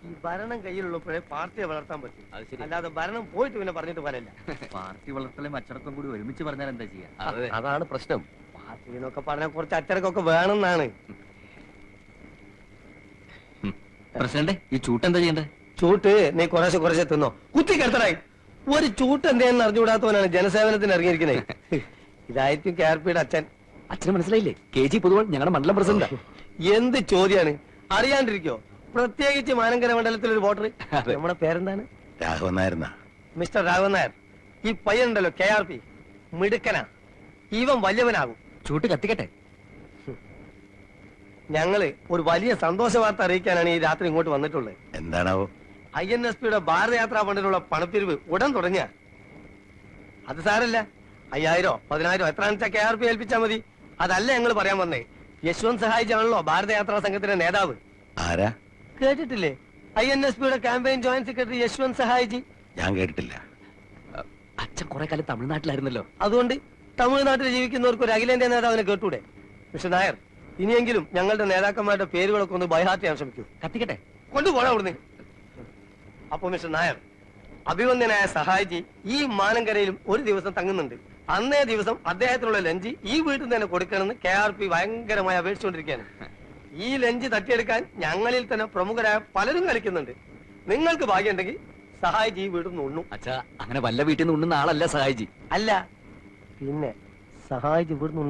ഈ ഭരണം കയ്യിലുള്ളപ്പോഴേ പാർട്ടിയെ വളർത്താൻ പറ്റും. അല്ലാതെ ഭരണം പോയിട്ട് പിന്നെ പറഞ്ഞിട്ട് പോരല്ല. പാർട്ടി വളർത്തലും അച്ചടക്കം കൂടി ഒരുമിച്ച് പറഞ്ഞാൽ എന്താ ചെയ്യാ? അതാണ് പ്രശ്നം. പാർട്ടി എന്നൊക്കെ പറഞ്ഞാൽ കുറച്ച് അച്ചടക്കമൊക്കെ വേണമെന്നാണ്. പ്രസിഡന്റ്, ഈ ചൂട്ട് എന്താ ചെയ്യണ്ടേ? ചൂട്ട് നീ കുറേശ്ശെ തിന്നോ. കുത്തി കിടത്തടായി. ഒരു ചൂട്ട് എന്താണെന്ന് അറിഞ്ഞുകൂടാത്തവനാണ് ജനസേവനത്തിന് ഇറങ്ങിയിരിക്കുന്നത്. ഇതായിരിക്കും KRPയുടെ അച്ഛൻ. അച്ഛന് മനസ്സിലായില്ലേ? KG പൊതുവാൾ ഞങ്ങളുടെ മണ്ഡലം പ്രസിഡന്റ്. എന്ത് ചോദ്യാണ്, അറിയാണ്ടിരിക്കോ? പ്രത്യേകിച്ച് മാനങ്കര മണ്ഡലത്തിൽ ഒരു വോട്ടർ. നമ്മുടെ പേരെന്താണ്? രാഘവൻ നായർ. മിസ്റ്റർ രാഘവൻ നായർ, ഈ പയ്യനുണ്ടല്ലോ KRP, മിടുക്കനാ. ഇവൻ വലിയവനാകും. ചൂട്ട് കത്തിക്കട്ടെ. ഞങ്ങള് ഒരു വലിയ സന്തോഷ വാർത്ത അറിയിക്കാനാണ് ഈ രാത്രി ഇങ്ങോട്ട് വന്നിട്ടുള്ളത്. എന്താണാവോ? INSPയുടെ ഭാരതയാത്രാ ഫണ്ടിനുള്ള പണപ്പിരിവ് ഉടൻ തുടങ്ങിയ. അത് സാരല്ല, 5000 10,000 എത്രയാണെന്ന് വെച്ചാൽ KRP ഏൽപ്പിച്ചാൽ മതി. അതല്ല ഞങ്ങൾ പറയാൻ വന്നേ. യശ്വന്ത് സഹായിജി ആണല്ലോ ഭാരതയാത്രാ സംഘത്തിന്റെ നേതാവ്. ആരാ? കേട്ടിട്ടില്ലേ? INSPയുടെ ക്യാമ്പയിൻ ജോയിന്റ് സെക്രട്ടറി യശ്വന്ത് സഹായിജി. ഞാൻ കേട്ടിട്ടില്ല. അച്ഛൻ കുറെ കാലം തമിഴ്നാട്ടിലായിരുന്നല്ലോ. അതുകൊണ്ട് തമിഴ്നാട്ടിൽ ജീവിക്കുന്നവർക്ക് ഒരു അഖിലേന്ത്യാ നേതാവിനെ കേട്ടൂടെ? മിസ്റ്റർ നായർ, ഇനിയെങ്കിലും ഞങ്ങളുടെ നേതാക്കന്മാരുടെ പേരുകളൊക്കെ ഒന്ന് ബൈഹാർട്ട് ചെയ്യാൻ ശ്രമിക്കൂ. കത്തിക്കട്ടെ. കൊണ്ടുപോകണം അവിടുന്ന്. അപ്പൊ മിസ്റ്റർ നായർ, അഭിവന്ദ്യനായ സഹായിജി ഈ മാനങ്കരയിലും ഒരു ദിവസം തങ്ങുന്നുണ്ട്. അന്നേ ദിവസം അദ്ദേഹത്തിനുള്ള ലഞ്ച് ഈ വീട്ടിൽ തന്നെ കൊടുക്കണമെന്ന് KRP ഭയങ്കരമായി അപേക്ഷിച്ചുകൊണ്ടിരിക്കുകയാണ്. ഈ ലഞ്ച് തട്ടിയെടുക്കാൻ ഞങ്ങളിൽ തന്നെ പ്രമുഖരായ പലരും കളിക്കുന്നുണ്ട്. നിങ്ങൾക്ക് ഭാഗ്യമുണ്ടെങ്കിൽ സഹായിജി ഈ വീട്ടിൽ നിന്ന് ഉണ്ണും. അച്ഛാ, അങ്ങനെ വല്ല വീട്ടിൽ നിന്ന് ഉണ്ണുന്ന ആളല്ല സഹായിജി. അല്ല പിന്നെ സഹായിച്ച് ഇവിടുന്ന്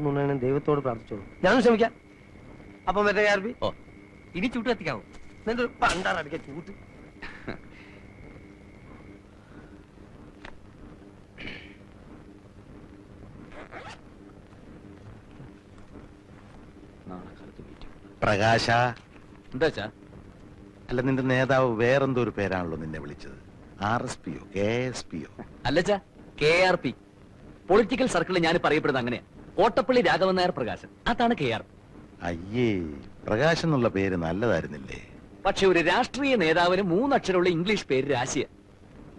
ഉണ്ണണേ ദൈവത്തോട് പ്രാർത്ഥിച്ചോളൂ. ഞാനും ശ്രമിക്കാം. അപ്പം മറ്റേ KRP ഇനി ചൂട്ട് കത്തിക്കാവോ? നിന്റെ ഒരു പണ്ടാറടിക്ക ചൂട്ട്. പ്രകാശ. എന്താ? അല്ല, നിന്റെ നേതാവ് വേറെന്തോ ഒരു പേരാണല്ലോ നിന്നെ വിളിച്ചത്. RSPയോ KSPയോ? അല്ലച്ചാ, KRP. പൊളിറ്റിക്കൽ സർക്കിളിൽ ഞാൻ പറയപ്പെടുന്നത് അങ്ങനെയാ. കോട്ടപ്പള്ളി രാഘവൻ നായർ പ്രകാശൻ, അതാണ് KRP. അയ്യേ, പ്രകാശ് എന്നുള്ള പേര് നല്ലതായിരുന്നില്ലേ? പക്ഷെ ഒരു രാഷ്ട്രീയ നേതാവിന് 3 അക്ഷരമുള്ള ഇംഗ്ലീഷ് പേര് രാശിയ.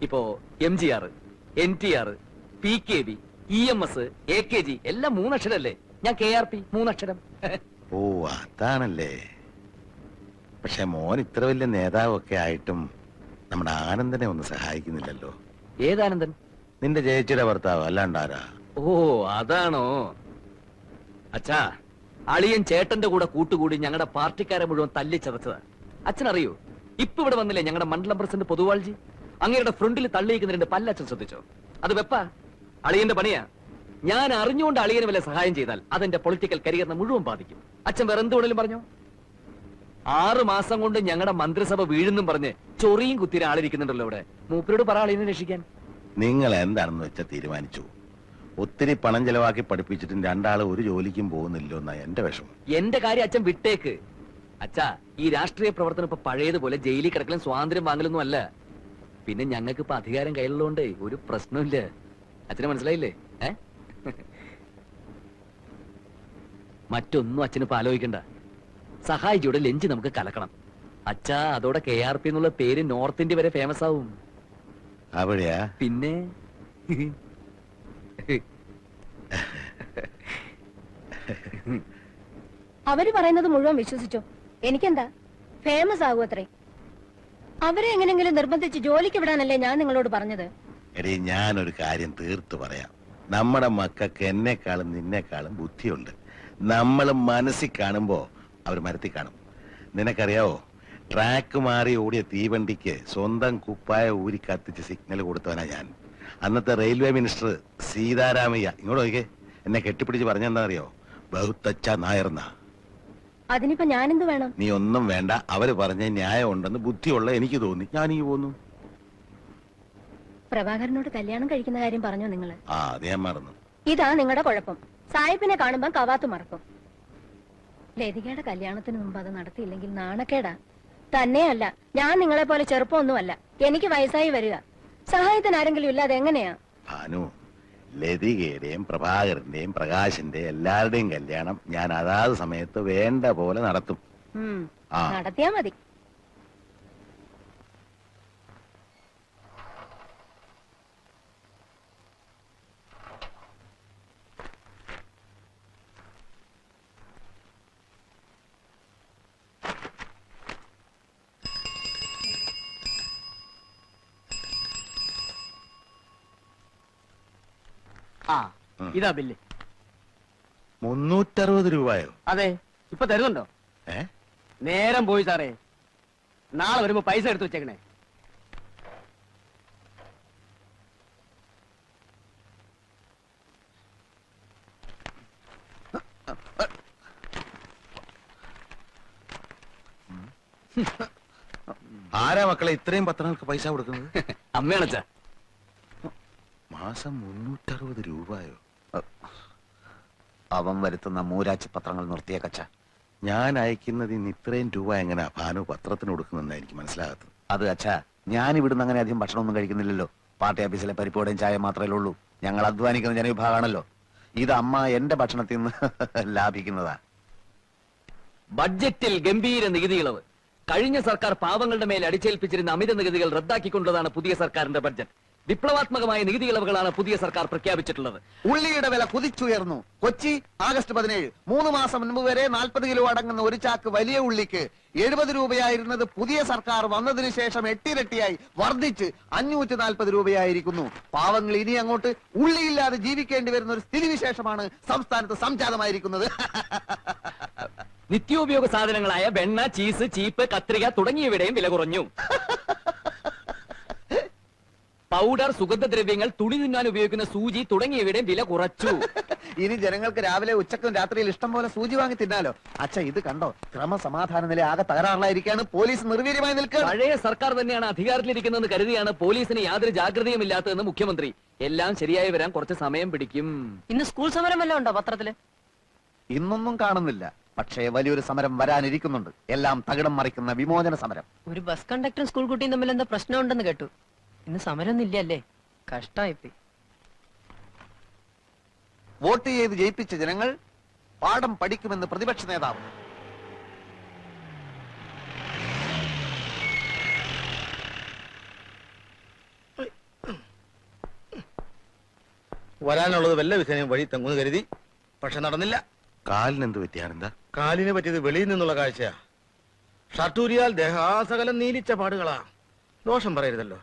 ഇപ്പോ MGR, NTR, PKB, EMS, AKG എല്ലാം 3 അക്ഷരല്ലേ? ഞാൻ KRP 3 അക്ഷരം. ഓ, അതാണല്ലേ. പക്ഷെ മോൻ ഇത്ര വലിയ നേതാവൊക്കെ ആയിട്ടും നമ്മുടെ ആനന്ദനെ ഒന്ന് സഹായിക്കുന്നില്ലല്ലോ. ഏതാനന്ദൻ? നിന്റെ ചേച്ചിയുടെ ഭർത്താവ്, അല്ലാണ്ടാരാ? ഓ, അതാണോ? അച്ഛാ, അളിയൻ ചേട്ടന്റെ കൂടെ കൂട്ടുകൂടി ഞങ്ങളുടെ പാർട്ടിക്കാരെ മുഴുവൻ തല്ലിച്ചതച്ചതാ. അച്ഛനറിയോ, ഇപ്പൊ ഇവിടെ വന്നില്ലേ ഞങ്ങളുടെ മണ്ഡലം പ്രസിഡന്റ് പൊതുവാൾജി? അങ്ങയുടെ ഫ്രണ്ടിൽ തള്ളിയിരിക്കുന്നതിന്റെ പല്ലച്ഛൻ ശ്രദ്ധിച്ചോ? അത് വെപ്പാ, അളിയന്റെ പണിയാ. ഞാൻ അറിഞ്ഞുകൊണ്ട് അളിയന് വല്ല സഹായം ചെയ്താൽ അതെന്റെ പൊളിറ്റിക്കൽ കരിയറിനെ മുഴുവൻ ബാധിക്കും. അച്ഛൻ വേറെ എന്തുകൊണ്ടും പറഞ്ഞോ? 6 മാസം കൊണ്ട് ഞങ്ങളുടെ മന്ത്രിസഭ വീഴുന്നും പറഞ്ഞ് ചൊറിയും കുത്തിര ആളിരിക്കുന്നുണ്ടല്ലോ ഇവിടെ. മൂപ്പരോട് പറ അളിയനെ രക്ഷിക്കാൻ. നിങ്ങൾ എന്താണെന്ന് വെച്ചാൽ തീരുമാനിച്ചു. ഒത്തിരി പണം ചെലവാക്കി പഠിപ്പിച്ചിട്ടും 2 ആള് ഒരു ജോലിക്കും പോകുന്നില്ലോ എന്നാ എന്റെ വിഷമം. എന്റെ കാര്യം അച്ഛൻ വിട്ടേക്ക്. അച്ഛാ, ഈ രാഷ്ട്രീയ പ്രവർത്തനം ഇപ്പൊ പഴയതുപോലെ ജയിലിൽ കിടക്കലും സ്വാതന്ത്ര്യം വാങ്ങലൊന്നും അല്ല. പിന്നെ ഞങ്ങൾക്ക് ഇപ്പൊ അധികാരം കയ്യിലുള്ളതുകൊണ്ട് ഒരു പ്രശ്നമില്ല. അച്ഛന് മനസ്സിലായില്ലേ? മറ്റൊന്നും അച്ഛനിപ്പോ ആലോചിക്കണ്ട. സഹായിജിയുടെ ലഞ്ച് നമുക്ക് കലക്കണം. അച്ഛാ, അതോടെ KRP എന്നുള്ള പേര് നോർത്ത് ഇന്ത്യ വരെ ഫേമസ് ആവും. അവിടെയാ? പിന്നെ അവര് പറയുന്നത് മുഴുവൻ വിശ്വസിച്ചോ? എനിക്കെന്താ, ഫേമസ് ആകും അത്രേ. അവരെ എങ്ങനെങ്കിലും നിർബന്ധിച്ച് ജോലിക്ക് വിടാനല്ലേ ഞാൻ നിങ്ങളോട് പറഞ്ഞത്. എടീ, ഞാനൊരു കാര്യം തീർത്തു പറയാം. നമ്മുടെ മക്കൾക്ക് എന്നെക്കാളും നിന്നെക്കാളും ബുദ്ധിയുണ്ട്. നമ്മൾ മനസ്സിൽ കാണുമ്പോ അവർ മരത്തിൽ കാണും. നിനക്കറിയാവോ, ട്രാക്ക് മാറി ഓടിയ തീവണ്ടിക്ക് സ്വന്തം കുപ്പായ ഊരി കത്തിച്ച് സിഗ്നൽ കൊടുത്തവനാ ഞാൻ. അന്നത്തെ റെയിൽവേ മിനിസ്റ്റർ സീതാരാമയ്യ ഇങ്ങോട്ട് നോക്കിയേ, എന്നെ കെട്ടിപ്പിടിച്ച് പറഞ്ഞെന്താണെന്നറിയോ? ബഹുത്തച്ച നായർന്ന. അതിനിപ്പോ ഞാനെന്ത് വേണം? നീ ഒന്നും വേണ്ട. അവര് പറഞ്ഞ ന്യായം ഉണ്ടെന്ന് ബുദ്ധിയുള്ള എനിക്ക് തോന്നി, ഞാനീ പോന്നു. പ്രഭാകരനോട് കല്യാണം കഴിക്കുന്ന കാര്യം പറഞ്ഞോ നിങ്ങള്? അത് ഞാൻ മറന്നു. ഇതാ നിങ്ങളുടെ കുഴപ്പം. സാഹിബിനെ കാണുമ്പോ കവാത്ത് മറക്കും. ലതികയുടെ കല്യാണത്തിന് മുമ്പ് അത് നടത്തിയില്ലെങ്കിൽ നാണക്കേടാ. തന്നെയല്ല, ഞാൻ നിങ്ങളെ പോലെ ചെറുപ്പമൊന്നുമല്ല. എനിക്ക് വയസ്സായി വരിക. സഹായത്തിന് ആരെങ്കിലും ഇല്ലാതെ എങ്ങനെയാ? ഭാനു, ലതികയുടെയും പ്രഭാകരന്റെയും പ്രകാശിന്റെയും എല്ലാവരുടെയും കല്യാണം ഞാൻ അതാത് സമയത്ത് വേണ്ട പോലെ നടത്തും. നടത്തിയാ മതി. ആ ഇതാ ബില്ല്. 360 രൂപയോ? അതെ, ഇപ്പൊ തരുന്നുണ്ടോ? ഏ? നേരം പോയി സാറേ, നാളെ വരുമ്പോ പൈസ എടുത്തു വെച്ചേക്കണേ. ആരാ മക്കളെ ഇത്രയും പത്രങ്ങൾക്ക് പൈസ കൊടുക്കുന്നത്? അമ്മയാണച്ചാ. മാസം 360 രൂപയോ? അവൻ വരുത്തുന്ന മൂരാച്ചി പത്രങ്ങൾ നിർത്തിയ കച്ച. ഞാൻ അയക്കുന്നത് ഇന്ന് ഇത്രയും രൂപ എങ്ങനെ ഭാനു പത്രത്തിന് കൊടുക്കുന്നെന്ന് എനിക്ക് മനസ്സിലാകത്തത്. അത് അച്ഛാ, ഞാൻ ഇവിടുന്ന് അങ്ങനെ അധികം ഭക്ഷണമൊന്നും കഴിക്കുന്നില്ലല്ലോ. പാർട്ടി ഓഫീസിലെ പരിപ്പോടെയും ചായ മാത്രമേ ഉള്ളൂ. ഞങ്ങൾ അധ്വാനിക്കുന്ന ജനവിഭാഗമാണല്ലോ. ഇത് അമ്മ എന്റെ ഭക്ഷണത്തിൽ നിന്ന് ലാഭിക്കുന്നതാ. ബഡ്ജറ്റിൽ ഗംഭീര നികുതി ഇളവ്. കഴിഞ്ഞ സർക്കാർ പാവങ്ങളുടെ മേൽ അടിച്ചേൽപ്പിച്ചിരുന്ന അമിത നികുതികൾ റദ്ദാക്കിക്കൊണ്ടതാണ് പുതിയ സർക്കാരിന്റെ ബഡ്ജറ്റ്. വിപ്ലവാത്മകമായ നികുതി ഇളവുകളാണ് പുതിയ സർക്കാർ പ്രഖ്യാപിച്ചിട്ടുള്ളത്. ഉള്ളിയുടെ വില കുതിച്ചുയർന്നു. കൊച്ചി ആഗസ്റ്റ് 17. 3 മാസം മുൻപ് വരെ 40 കിലോ അടങ്ങുന്ന ഒരു ചാക്ക് വലിയ ഉള്ളിക്ക് 70 രൂപയായിരുന്നത് പുതിയ സർക്കാർ വന്നതിന് ശേഷം 8 ഇരട്ടിയായി വർദ്ധിച്ച് 540 രൂപയായിരിക്കുന്നു. പാവങ്ങൾ ഇനി അങ്ങോട്ട് ഉള്ളിയില്ലാതെ ജീവിക്കേണ്ടി വരുന്ന ഒരു സ്ഥിതിവിശേഷമാണ് സംസ്ഥാനത്ത് സംജാതമായിരിക്കുന്നത്. നിത്യോപയോഗ സാധനങ്ങളായ വെണ്ണ, ചീസ്, ചീപ്പ്, കത്രിക തുടങ്ങിയവയുടെയും വില കുറഞ്ഞു. പൗഡർ, സുഗന്ധദ്രവ്യങ്ങൾ, തുണി തിന്നാൻ ഉപയോഗിക്കുന്ന സൂചി തുടങ്ങിയവയുടെയും വില കുറച്ചു. ഇനി ജനങ്ങൾക്ക് രാവിലെ ഉച്ചക്കും രാത്രിയിൽ ഇഷ്ടം പോലെ സൂചി വാങ്ങി തിന്നാലോ. അച്ഛ, ഇത് കണ്ടോ? ക്രമസമാധാന നില ആകെ തകരാറിലായിരിക്കാണ്. പോലീസ് നിർവീര്യമായി നിൽക്കുക. പഴയ സർക്കാർ തന്നെയാണ് അധികാരത്തിലിരിക്കുന്നതെന്ന് കരുതിയാണ് പോലീസിന് യാതൊരു ജാഗ്രതയും ഇല്ലാത്തതെന്ന് മുഖ്യമന്ത്രി. എല്ലാം ശരിയായി വരാൻ കുറച്ച് സമയം പിടിക്കും. ഇന്ന് സ്കൂൾ സമരം വല്ലതും ഉണ്ടോ പത്രത്തില്? ഇന്നൊന്നും കാണുന്നില്ല. പക്ഷേ വലിയൊരു സമരം വരാനിരിക്കുന്നുണ്ട്. എല്ലാം തകിടം മറിക്കുന്ന വിമോചന സമരം. ഒരു ബസ് കണ്ടക്ടറും സ്കൂൾ കുട്ടിയും തമ്മിൽ എന്താ പ്രശ്നമുണ്ടെന്ന് കേട്ടു. ഇന്ന് സമരമൊന്നും ഇല്ലല്ലേ? കഷ്ടായിപ്പോയി. വോട്ട് ചെയ്ത് ജയിപ്പിച്ച ജനങ്ങൾ പാഠം പഠിക്കുമെന്ന് പ്രതിപക്ഷ നേതാവ്. വരാനുള്ളത് വല്ല വിധേനയും വഴി തങ്ങുന്ന് കരുതി, പക്ഷെ നടന്നില്ല. കാലിന് എന്ത് പറ്റിയാണെന്താ? കാലിനെ പറ്റിയത് വെളിയിൽ നിന്നുള്ള കാഴ്ചയാ. ഷർട്ടൂരിയാൽ ദേഹാസകലം നീലിച്ച പാടുകളാ. ദോഷം പറയരുതല്ലോ.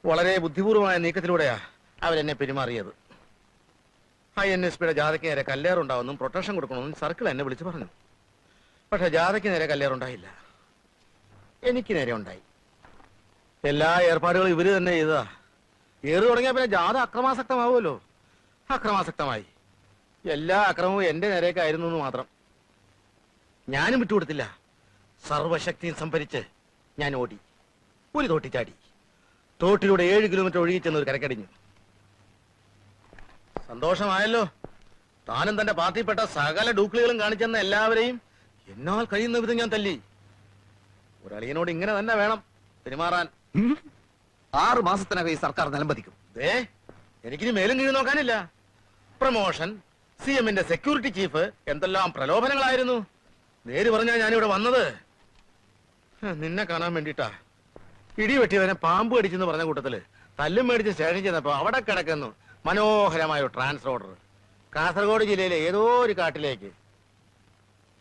വളരെ ബുദ്ധിപൂർവമായ നീക്കത്തിലൂടെയാ അവരെന്നെ പെരുമാറിയത്. INSPയുടെ ജാഥയ്ക്ക് നേരെ കല്ലേറുണ്ടാവുന്നും പ്രൊട്ടക്ഷൻ കൊടുക്കണമെന്നും സർക്കിൾ എന്നെ വിളിച്ചു പറഞ്ഞു. പക്ഷെ ജാഥയ്ക്ക് നേരെ കല്ലേറുണ്ടായില്ല, എനിക്ക് നേരെ ഉണ്ടായി. എല്ലാ ഏർപ്പാടുകളും ഇവര് തന്നെ ചെയ്തതാ. ഏറ് തുടങ്ങിയ പിന്നെ ജാഥ അക്രമാസക്തമാവുമല്ലോ. അക്രമാസക്തമായി. എല്ലാ അക്രമവും എന്റെ നേരേക്കായിരുന്നു എന്ന് മാത്രം. ഞാനും വിട്ടുകൊടുത്തില്ല. സർവശക്തിയും സംഭരിച്ച് ഞാൻ ഓടി. ഒരു തോട്ടി ചാടി. തോട്ടിലൂടെ 7 കിലോമീറ്റർ ഒഴുകിച്ചെന്ന് ഒരു കരക്കടിഞ്ഞു. സന്തോഷമായല്ലോ. താനും തന്റെ പാർട്ടിയിൽപ്പെട്ട സകല ഡൂക്ലികളും കാണിച്ചെന്ന എല്ലാവരെയും എന്നാൽ കഴിയുന്ന വിധം ഞാൻ തല്ലി. ഒരളിയനോട് ഇങ്ങനെ തന്നെ വേണം പെരുമാറാൻ. 6 മാസത്തിനകം ഈ സർക്കാർ നിലംപതിക്കും. എനിക്കിനി മേലും കീഴ് നോക്കാനില്ല. പ്രമോഷൻ, CMന്റെ സെക്യൂരിറ്റി ചീഫ്, എന്തെല്ലാം പ്രലോഭനങ്ങളായിരുന്നു. നേര് പറഞ്ഞാൽ ഞാനിവിടെ വന്നത് നിന്നെ കാണാൻ വേണ്ടിട്ടാ. ഇടിവെട്ടിയവനെ പാമ്പ് കടിച്ചെന്ന് പറഞ്ഞ കൂട്ടത്തില് തല്ലും മേടിച്ച് സ്റ്റേഷൻ ചെന്നപ്പോ അവിടെ കിടക്കുന്നു മനോഹരമായ ഒരു ട്രാൻസ്ഫർ ഓർഡർ. കാസർഗോഡ് ജില്ലയിലെ ഏതോ ഒരു കാട്ടിലേക്ക്.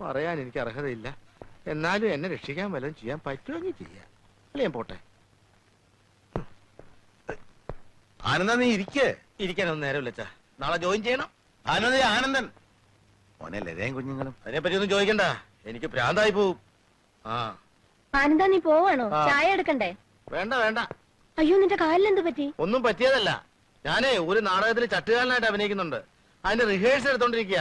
പറയാൻ എനിക്ക് അർഹതയില്ല. എന്നാലും എന്നെ രക്ഷിക്കാൻ വല്ലതും ചെയ്യാൻ പറ്റുമെങ്കിൽ ചെയ്യാം. അല്ലേ ഞാൻ പോട്ടെ. ആനന്ദ, നീ ഇരിക്കേ. ഇരിക്കാനൊന്നും നേരമില്ല അച്ഛാ. നാളെ ജോയിൻ ചെയ്യണം. ആനന്ദ, ആനന്ദൻ മോനെ ലതയും കുഞ്ഞുങ്ങളും. അതിനെപ്പറ്റി ഒന്നും ചോദിക്കണ്ട, എനിക്ക് ഭ്രാന്തായി പോവും. ആ ആനന്ദ, നീ പോവാണോ? ആ. ചായ എടുക്കണ്ടേ? വേണ്ട വേണ്ട, അയ്യോ, നിന്റെ കാലിലെന്ത് പറ്റി? ഒന്നും പറ്റിയതല്ല. ഞാനേ ഒരു നാടകത്തിൽ ചട്ടുകാരനായിട്ട് അഭിനയിക്കുന്നുണ്ട്. അതിന്റെ റിഹേഴ്സൽ എടുത്തോണ്ടിരിക്കുക.